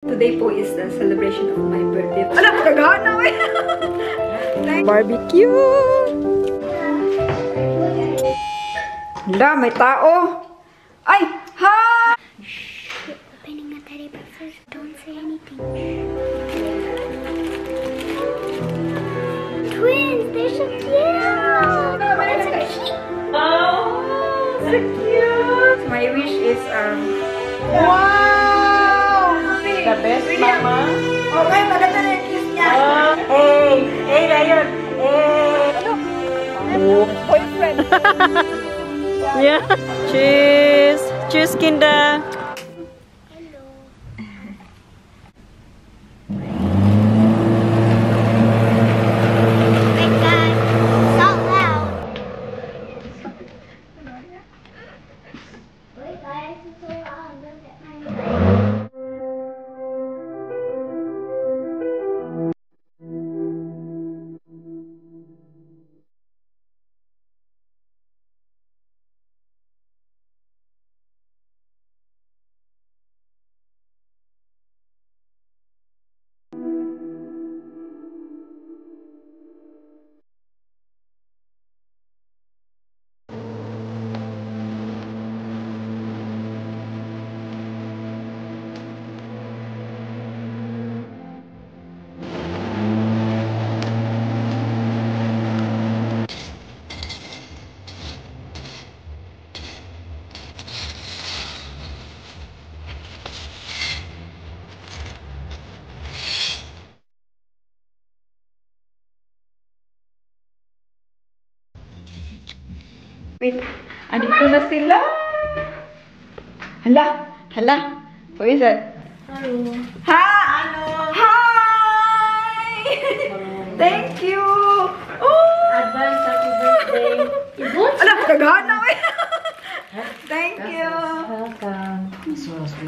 Today po is the celebration of my birthday. Alam, kagahan na eh! Barbecue! Hala, may tao! Ay! Ha! Opening a teddy bear first. Don't say anything. Twins! They're so cute! That's a sheep! Oh! So cute! My wish is, wow! The best, Mama. Okay, maganda na yung kiss niya. Hey, Ryan. Ano? Boyfriend. Yeah. Cheers. Cheers, Kinder. Hello. Oh my god. So loud. Wait guys, it's so loud. Look at my mic. Wait, andito na sila. Hala, hala. Who is it? Hello. Hi! Hi! Thank you! Oh! Advance happy birthday. Alam, kagahan na eh. Thank you. Welcome.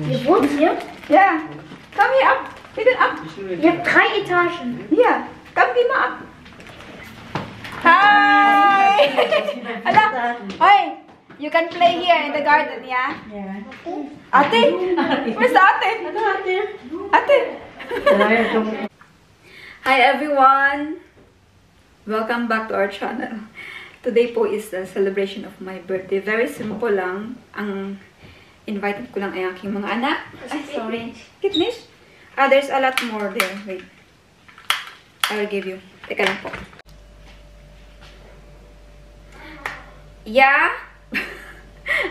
Ihr wohnt hier? Yeah. Come here up. Bitte up. Ihr habt 3 Etagen. Yeah. Come di ma up. Hi! Ala, hoy! You can play here in the garden, yeah? Yeah. Ate! Where's the ate? Ate! Hi everyone! Welcome back to our channel. Today po is the celebration of my birthday. Very simple lang. Ang invited ko lang ay aking mga anak. Ay, sorry. Kidneys? Ah, there's a lot more there. Wait. I will give you. Teka lang po. Ja?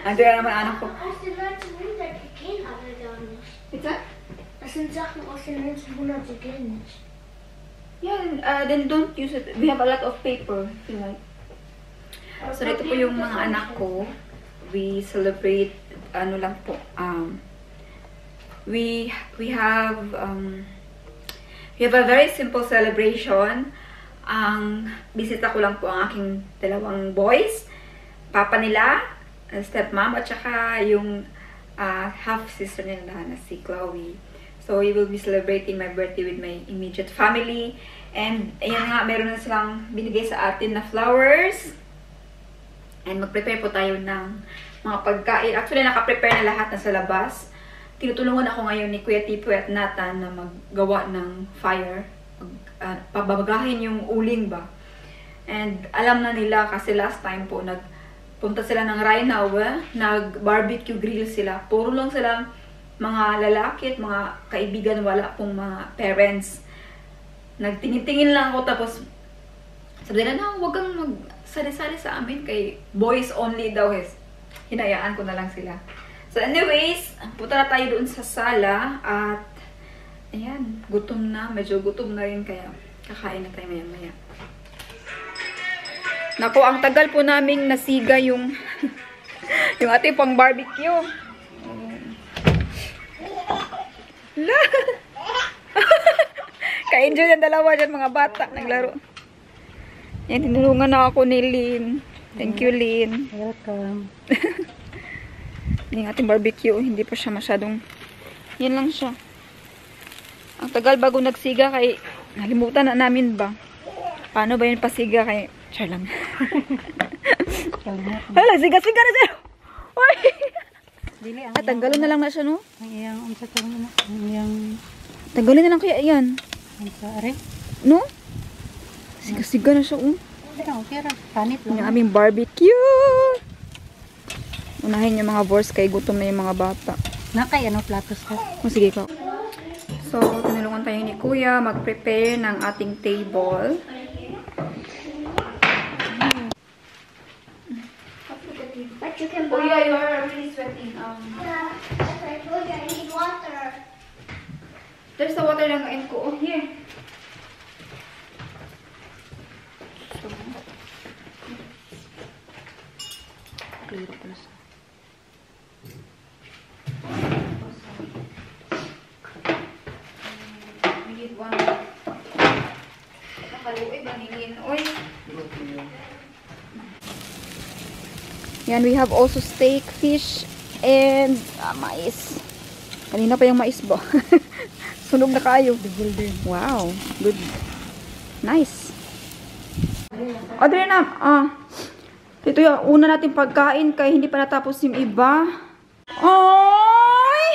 Ando na naman anak ko. Aus den 1900, die gehen alle gar nicht. Bitte? Das sind Sachen aus den 1900, die gehen nicht. Yeah, then don't use it. We have a lot of paper, if you like. So, dito po yung mga anak ko. We celebrate, ano lang po, we have a very simple celebration. Ang bisita ko lang po ang aking dalawang boys. Papa nila, stepmom, at saka yung half-sister nila na si Chloe. So, we will be celebrating my birthday with my immediate family. And, ayan nga, meron na silang binigay sa atin na flowers. And, mag-prepare po tayo ng mga pagkain. Actually, naka-prepare na lahat na sa labas. Tinutulungan ako ngayon ni Kuya Tipo at Nathan na maggawa ng fire. Pababagahin yung uling ba. And, alam na nila kasi last time po, punta sila ng Rhino, nag-barbecue grill sila. Puro lang sila mga lalaki at mga kaibigan, wala pong mga parents. Nagtingin-tingin lang ako, tapos sabi nila, huwag kang magsali-sali sa amin, kay boys only daw. Hinayaan ko na lang sila. So anyways, punta na tayo doon sa sala, at ayan, gutom na, medyo gutom na rin, kaya kakain na tayo maya-maya. Naku, ang tagal po naming nasiga yung yung ating pang barbecue. Ka-enjoy ng dalawa dyan, mga bata, naglaro. Yan, tinulungan na ako ni Lynn. Thank you, Lynn. Welcome. Yung ating barbecue, hindi pa siya masyadong, yan lang siya. Ang tagal bago nagsiga, kay nalimutan na namin ba? Paano ba yun pasiga kay char lang. Hala, siga-siga na siya. Uy! Dili ang Tanggalin na lang na siya, no? ang iyang unsa to mo? Ang iyang Tanggalin na lang kaya yan. unsa are? No? Siga-siga na siya, Okay ra. Panit Yung lang. aming barbecue. Unahin yung mga boys kay gutom na yung mga bata. Nakay ano platos ka? Sige ka. So, tinulungan tayo ni Kuya mag-prepare ng ating table. But you can Kuya, you're really sweating. I told you I need water. There's the water lang in ko. Oh, here. We need one. Nakaluoy, baningin. Oy. Yan, we have also steak, fish, and mais. Kanina pa yung mais ba? Sunog na kayo. Wow, good. Nice. Audrey na, ito yung una natin pagkain kaya hindi pa natapos yung iba. Oy!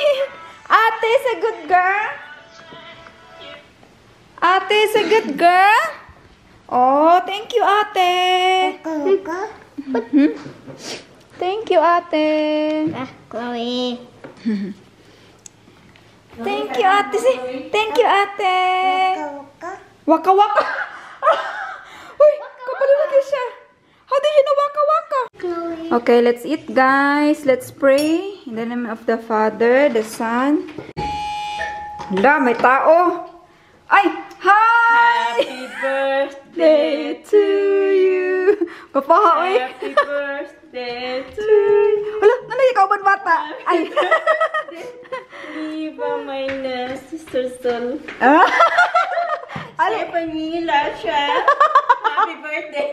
Ate, is a good girl? Ate, is a good girl? Oh, thank you, ate. Thank you, ate. Chloe. Thank you, ate. Thank you, ate. Waka waka. Uy, kapaliwag siya. How did you know waka waka? Chloe. Okay, let's eat, guys. Let's pray. In the name of the Father, the Son. Hala, may tao. Ay, hi! Happy birthday Day to you. Kapaha, oy. Happy birthday to Hala, nanay, ikaw ba bata? Ay. Viva my sister Sol. Ano? Panila siya. Happy birthday.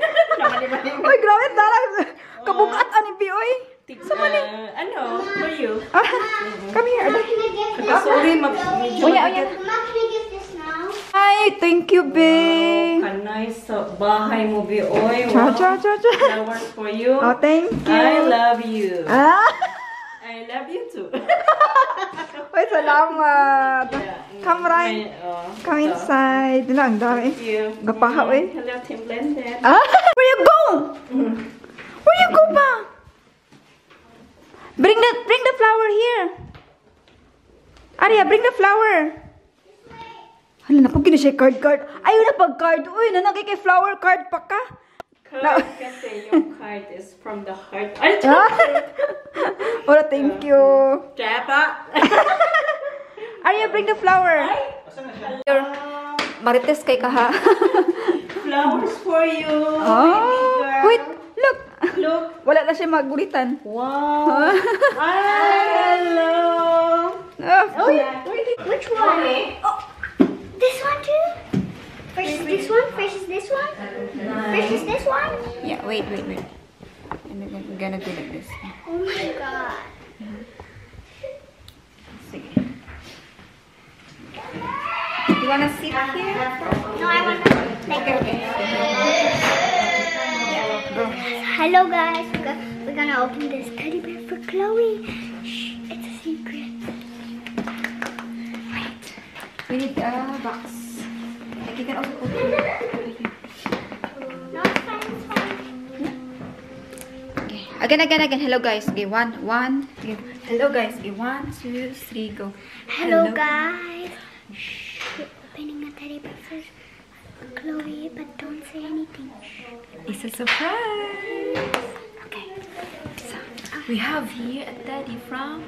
Uy, grabe talang. Kabugat ani Pioy. Ano? For you. Come here. Sorry, medyo Uya, uya. I'm not gonna get this now. Hi, thank you, babe. kanay sa bahay mo, Bioy. Cha, cha, cha, cha. Flowers for you. Oh, thank you. I love you. Ah. I love you too. Uy, salamat. Come right. Come so, inside. Dila, ang dami. Thank you. Gapaha, uy. Hello, Team Blended. Ah, where you go? Where you go ba? Bring the flower here. Arya, bring the flower. Hala, naku, gina siya card. Ayaw na pag-card. Uy, nanagay kay flower card pa ka. Card kasi yung card is from the heart. Ay, Wala, thank you. Chapa. Arya, bring the flower. Your marites kay kaha. Flowers for you. Oh, wait, look. Look. Wala na siya magulitan. Wow. Hello. Oh, yeah. Which one? Oh, this one too? Versus this one? Versus this one? Versus this one? yeah, wait. I'm gonna do like this. Oh my god. Sige. You wanna sit here? No, I want to like Go. Hello guys, we're gonna open this teddy bear for Chloe. Shh, it's a secret. Wait. We need a box. Like you can also put it. No, it's fine, it's fine. Okay. Again. Hello guys. Okay, one. Okay. Hello guys. Okay, 1, 2, 3, go. Hello guys. Shh, we're opening a teddy bear for Chloe, but don't say anything. It's a surprise. Okay. So we have here a teddy from.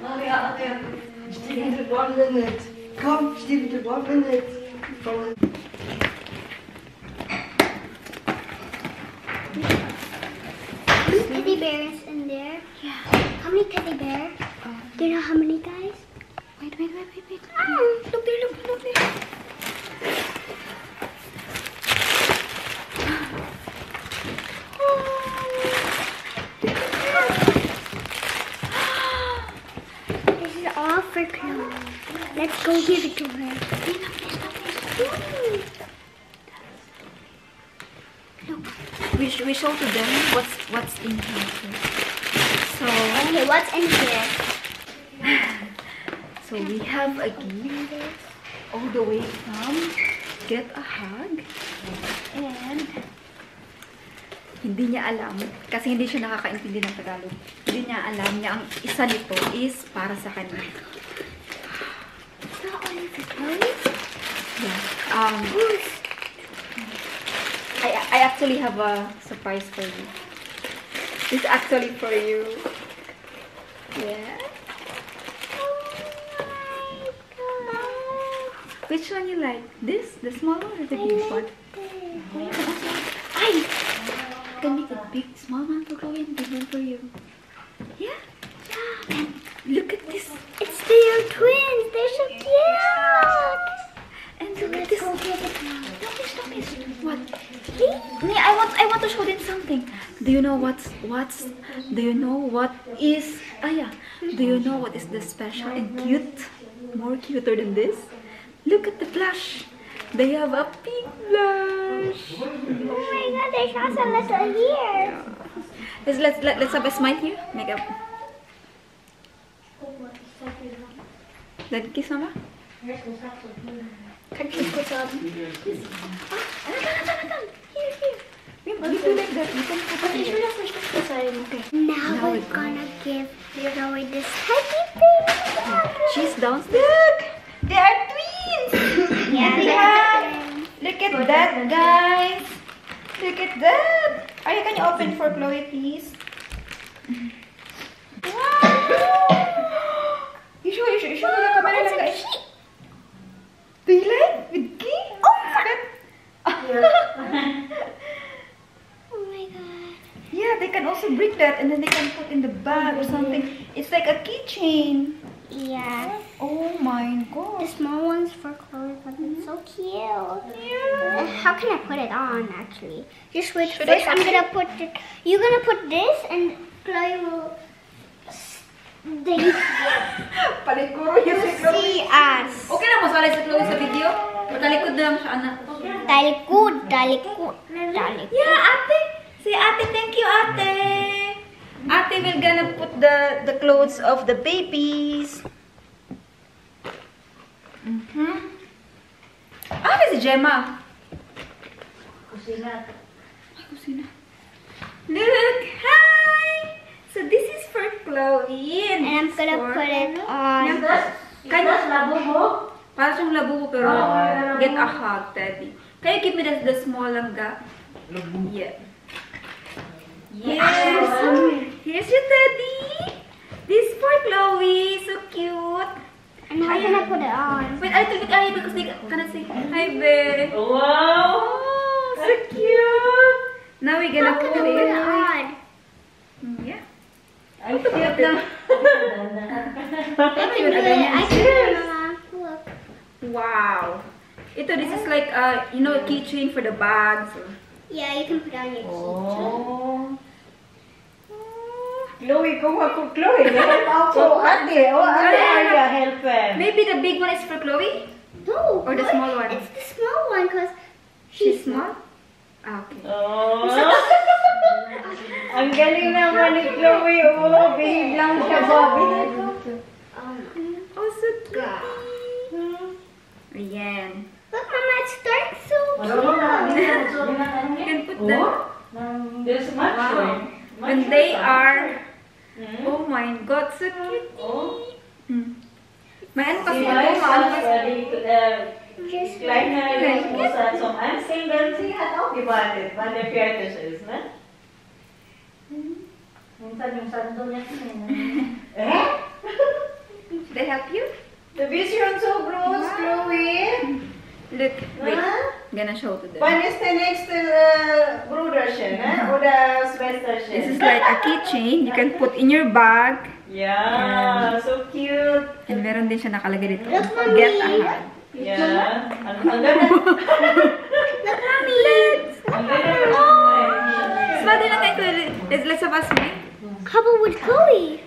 Still 1 minute. Come, still 1 minute. How many teddy bears in there? Yeah. How many teddy bears? Do you know how many guys? Wait. Look there. This is all for Chloe. Let's go give it to her. We show to them what's in here. So Okay, what's in here? So we have a gift all the way from Get a Hug. And hindi niya alam, kasi hindi siya nakakaintindi ng Tagalog. Hindi niya alam niya ang isa nito is para sa kanya. Not only for toys. Yeah. I actually have a surprise for you. This is actually for you. Yeah. Which one you like? This? The small one or the big one? Ay! Can make a big, small one for Chloe and big one for you. Yeah? And look at this. It's their twins. They're so cute. And look at this. Don't miss. What? Me, I want to show them something. Do you know what is do you know what is the special and cute? More cuter than this? Look at the blush. They have a pink blush. Oh my god, there's also a little here. Let's have a smile here. Make up. Then kiss mama. Can you put some? Here. We do like that. We can put it here. Okay. Now we're gonna give Chloe this teddy bear. She's downstairs. Look! They are twins! Look at that, guys! Look at that! Can you open for Chloe, please? Wow! You show the camera lang, guys. Do you like? With key? Oh my god. Yeah, they can also bring that and then they can put in the bag or something. It's like a keychain. Yeah. Oh my The god. small one's for Chloe, but it's so cute. Yeah. How can I put it on, actually? Just wait. Should First, I I'm gonna put it. You're gonna put this, and Chloe will. Paliguro niya si Chloe. See us. Okay lang masali si Chloe sa video? Matalikod na lang siya, anak. Talikod. Yeah, ate. Say ate, thank you, ate. Ate will gonna put the clothes of the babies. Si Gemma. Kusina. Ay, kusina. Look! Hi! So this is for Chloe. And I'm gonna put it on. Kanya labo mo? Para siyang labubo pero get a hug, Teddy. Can you give me the small langga? Yeah. Yes! Here's your Teddy! This for Chloe. So cute. And how can I put it on? Wait, I think I because they cannot say hi, babe. Wow! Oh, so cute. Now we're gonna How can put I put it it. on? Yeah. Ay, Cute lang. I can do it. I can do it, Mama. Look. Wow. This is like a keychain for the bags. Yeah, you can put it on your keychain. Oh. Chloe, kung ako, Chloe, help ako. Ate, ate, help her. Maybe the big one is for Chloe? No. Or the what? small one? It's the small one because She's small? Ah, okay. Oh. Ang galing naman ni Chloe. Oh, behave lang siya, Bobby. Oh, so cute. Ayan. Look, Mama, it's dark so You can put them. There's much Wow. When they are, oh my God, so cute. May ano kasi ako, maano kasi. Just Kleine Großmutter zum Anziehen, denn sie hat auch gewartet, wann der fertig ist, ne? Minsan yung sando niya eh? Should I help you? Du bist schon so groß, Chloe. Look, wait. I'm gonna show to them. Wann ist der nächste Bruderchen, ne? Oder Schwesterchen? This is like a keychain you can put in your bag. Yeah, so cute. And meron din siya nakalagay dito. Look, Mommy. Get a hug. Yeah. Ang ganda. look, Mommy. Ang ganda. Smile din lang kayo. Let's have a smile. How about with Chloe?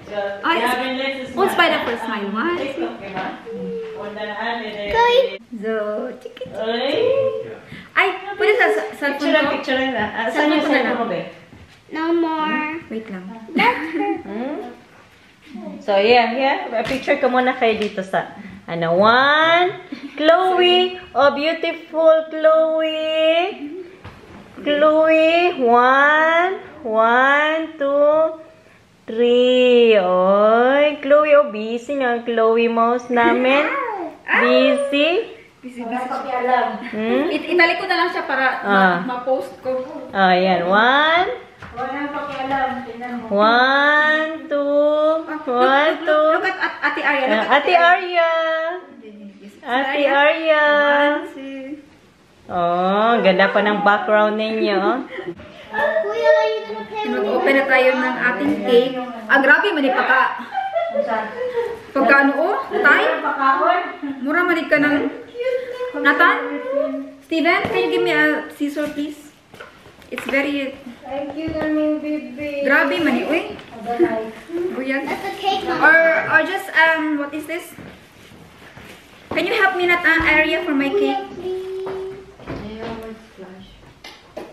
One smile up first. Smile. One. Chloe. So, chiki. Ay. Ay, pwede sa cellphone ko. Picture na. Saan yung cellphone mo, be? No more. Wait lang. Sa So, yeah. Picture ka muna kayo dito sa, ano, 1, Chloe. Oh, beautiful Chloe. Chloe, 1, 2, 3. Oy, Chloe, oh, busy nga ang Chloe mouse namin. Busy. Busy. Itali ko na lang siya para ma-post ko. Oh, yan. 1, 1, 2, 1, 2. Look at Ate Arya. Ate Arya. Ate Arya. Oh, ganda pa ng background ninyo. Kuya, are you gonna play with Mag-open na tayo ng ating cake. Grabe man pagkano tay? Mura man ka ng Nathan? Steven, can you give me a scissor please? It's very Thank you, darling baby. grabe man uy. Buyag. That's a cake, Mom. Or just what is this? Can you help me area for my cake?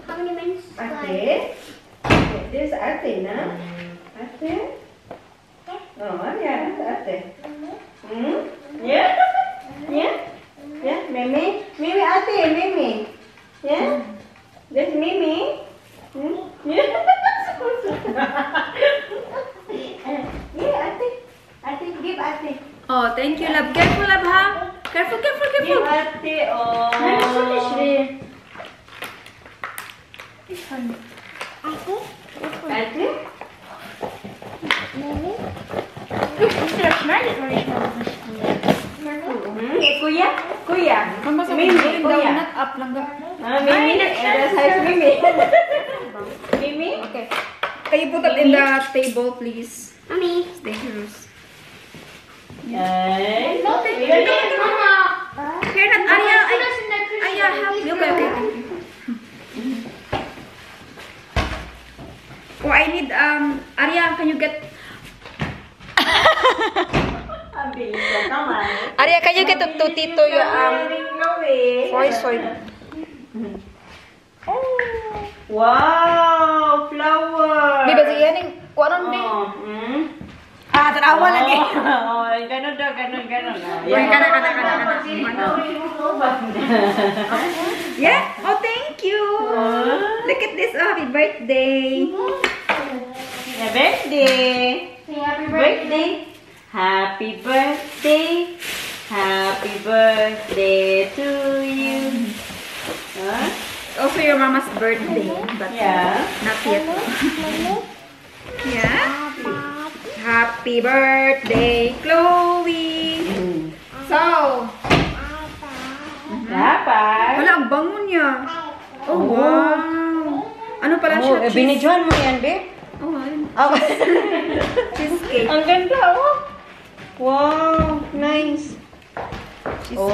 How many minutes? Ate? This ate na? Ate? Oh, yeah, ate. Yeah? Yeah? Yeah, Mimi? Mimi, ate, Mimi. Yeah? This Mimi? Yeah? Yeah, ate. Ate, give ate. Oh, thank you, love. Careful, love, ha? Careful. Give ate, oh. Ate? Kuya? Kuya? Mimi, kuya. Donut up lang ga. Mimi, that's size Mimi. Mimi? Okay. Can you put that in the table, please? Mommy. It's dangerous. Yes. Here, not Arya. Arya, help me. Okay. Oh, I need, Arya, can you get... Arya, can you get to Tito yung, soy. Wow, flower. Di ba siya yan yung, kuwanon din? Tanawa lagi. Oh, ganun daw. Kana. Yeah? Oh, thank you. Look at this. Oh, happy birthday. Yeah, birthday. Happy Birthday. Happy birthday. Happy birthday to you. Huh? Also your mama's birthday, but Yeah. not yet. Yeah? Happy birthday, Chloe! So, Dapat. wala, ang bango niya. Oh, wow. Ano pala siya? Binidyohan mo yan, be? Oh, ayun. Oh. Cheesecake. Ang ganda, oh. Wow, nice. Oh.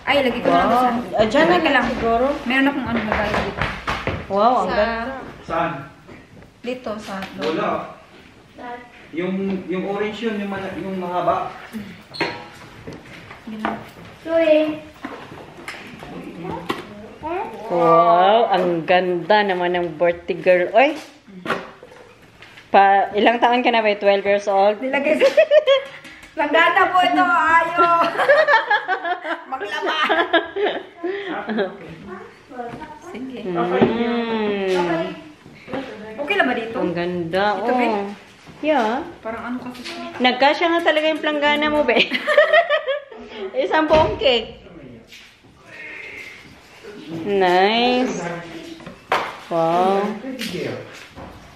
Ay, lagi ko na ito sa... Diyan na Lagi lang. siguro. Meron akong ano na tayo dito. Wow, ang Sa... ganda. Saan? Dito, sa... Wala. Yung orange yun, yung mahaba. Wow, ang ganda naman ng birthday girl. Oy. Ilang taon ka na ba? 12 years old? Nilagay sa... Langgana po ito, ayo! Maglaba! Sige. Okay lang ba dito? Ang ganda, Ito, be? oh. Yeah. Parang ano kasi siya. Nagkasya nga talaga yung planggana mo, be. Isang buong cake. Nice. Wow.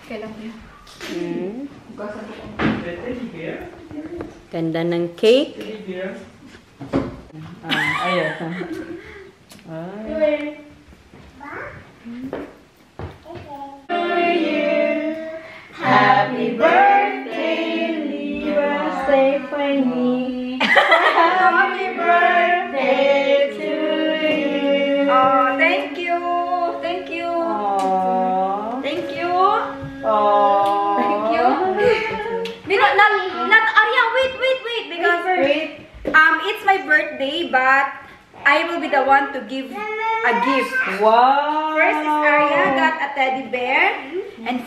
Okay lang yan. Ganda ng cake. Ayun. Happy birthday, Libra Stephanie. Happy birthday to you. Oh, thank you! Thank you! Aww. Thank you! Aww. Thank you! Not Arya, wait! Because it's my birthday, but I will be the one to give a gift. Wow. First is Arya got a teddy bear, and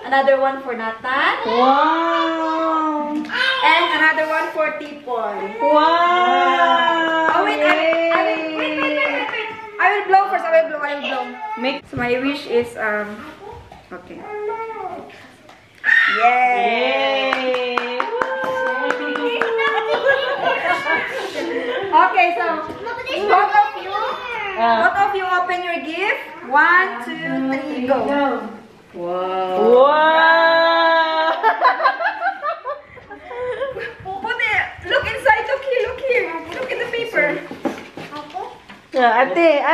Another one for Nathan. Wow! And another one for Tipoy. Wow! Oh, wait. Yay! Wait. I will blow first. I will blow. Make So my wish is, okay. Yay! Yay! Okay, so both of you open your gift. 1, 2, 3, go. Wow! Put it. Look inside. Look here. Look at the paper. Ate,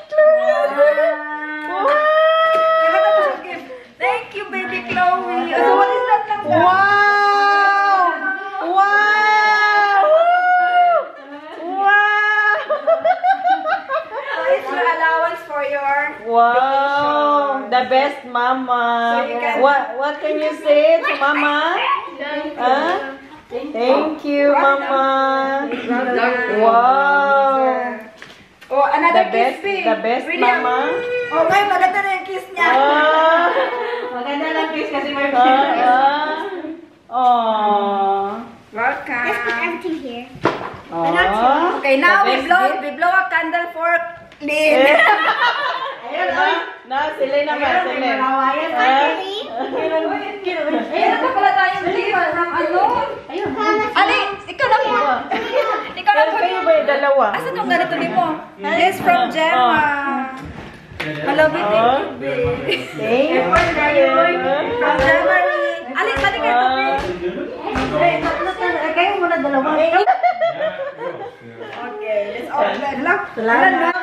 Chloe! Wow! Thank you, baby Chloe. So what is that? Wow! Wow! Wow! So it's your allowance for your Wow! The best mama. So you can- What can you say to mama? Huh? Thank you, mama. Wow! Oh, another kiss, babe. The best Really, mama. Oh, ngayon maganda na yung kiss niya. Ah! Maganda lang kiss kasi may Oh. Welcome. Let's put everything here. Oh. Okay, now The we best blow a candle for Lynn. Sila naman, sila. Ayun na pala tayong gift from ano? Ali, ikaw na po. Ikaw na po. Kayo ba yung dalawa? Asan yung ganito ni mo? This from Gemma. Hello, baby. Thank you. From Germany. Ali, sali kayo to, babe. Kayo muna dalawa. Okay, let's open. Look. Salamat.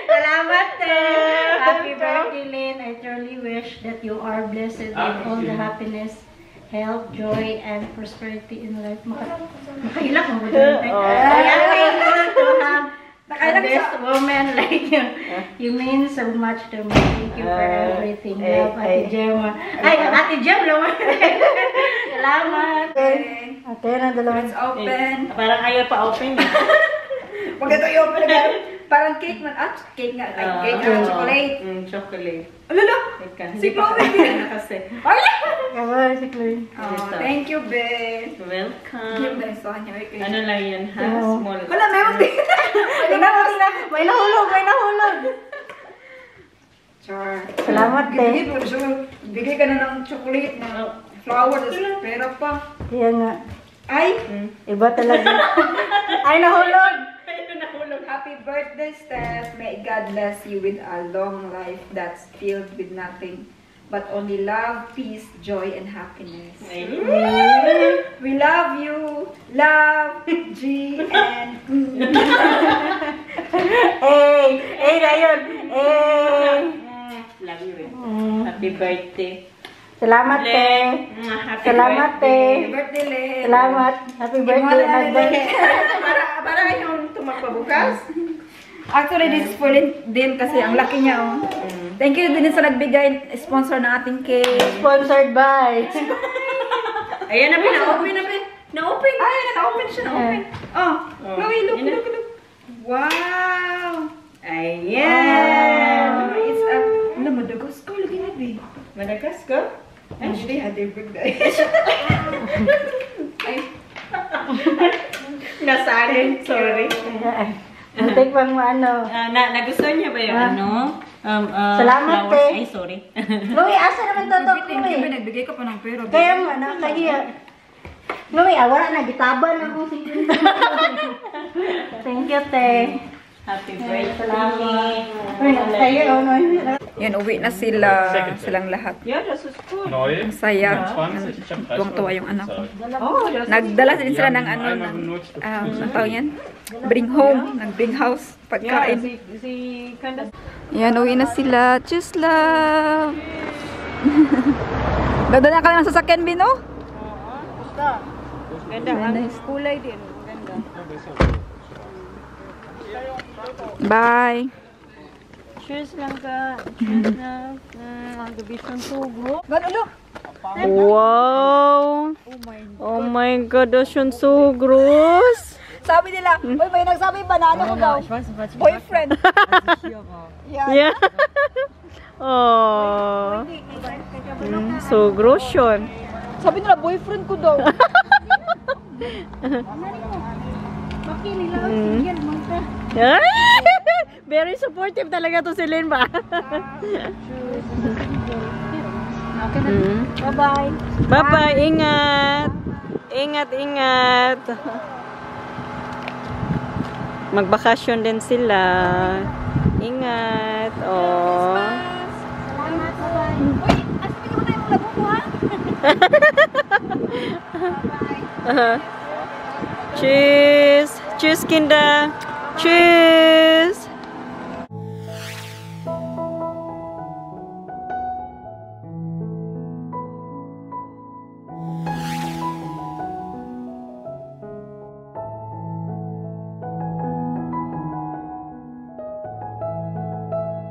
Salamat, Happy birthday, Lynn. I truly wish that you are blessed with all the happiness, health, joy, and prosperity in life. Makailang mo ba dyan? To have the best woman like you. You mean so much to me. Thank you for everything. Love, Ate Gemma. Ay, Ate Gem naman. Salamat. Okay na dalawa. Let's open. Parang ayaw pa open. Huwag ito i-open agad. Parang cake man. Ah, cake nga. Ay, cake nga. Chocolate. Chocolate. Alala. Si Chloe din. Kasi. Ay! Si Chloe. Oh, thank you, babe. Give Welcome. them sa kanya. Okay. Ano lang yan, ha? Small. Wala, meron din. May nahulog. Char. Salamat, Bigay ka na ng chocolate na flower. Pera pa. Kaya nga. Ay! Iba talaga. Ay, nahulog. Happy birthday, Steph. May God bless you with a long life that's filled with nothing but only love, peace, joy, and happiness. We love you. Love, G, and Hey na yun. Love you. Happy birthday. Salamat, te. Salamat, happy te. birthday, Len. Salamat. Happy birthday. Para yung tumapabukas. Actually, this is for din kasi ang laki niya, oh. Thank you din sa nagbigay, sponsor ng ating cake. Sponsored by. Ayan na, na-open na. Na-open. Ay, na-open siya, na-open. Oh, Chloe, look. Wow. Ayan. It's a, Madagascar. Lagi na, babe. Madagascar? Actually, had their birthday. Ay. Nasalin, sorry. Antik pang ano. Nagustuhan niya ba yung Salamat, flowers? te. Ay, sorry. Chloe, asa naman to, Thank you, Chloe? nagbigay ka pa ng pera. babe. Kaya nga, nakahiya. Chloe, wala na, gitaban ako. Thank you, te. Happy birthday. Salamat. Kaya, ano. Yan, uwi na sila. Silang lahat. Yeah, das ist cool. Neue. Ang saya. 20, ich hab Tuwang-tuwa yung anak ko. Oh, das Nagdala din sila ng ano, ang tawag yan? Bring home, nag-bring house, pagkain. sie kann das. Yan, uwi na sila. Tschüss, love! Dadala ka lang sa sasakyan, Bino? Ganda. Ang kulay din. Ganda. Bye! Tschüss lang ka. Tschüss na. Ang gabi ng sugo. Ganulo! Wow! Oh my God, das schon so groß. Sabi nila, uy, may nagsabi ba na ano ko daw? Boyfriend! Yeah. Oh. So, grosyon. Sabi nila, boyfriend ko daw. Bakit nila ang single mo pa? Very supportive talaga to si Lynn ba? Bye-bye. Bye-bye. Ingat. Ingat. Magbakasyon din sila. Ingat. Oh. Salamat. Bye-bye. Uy, asapin ko na yung labo mo, ha? Cheers. Cheers, Kinda. Cheers.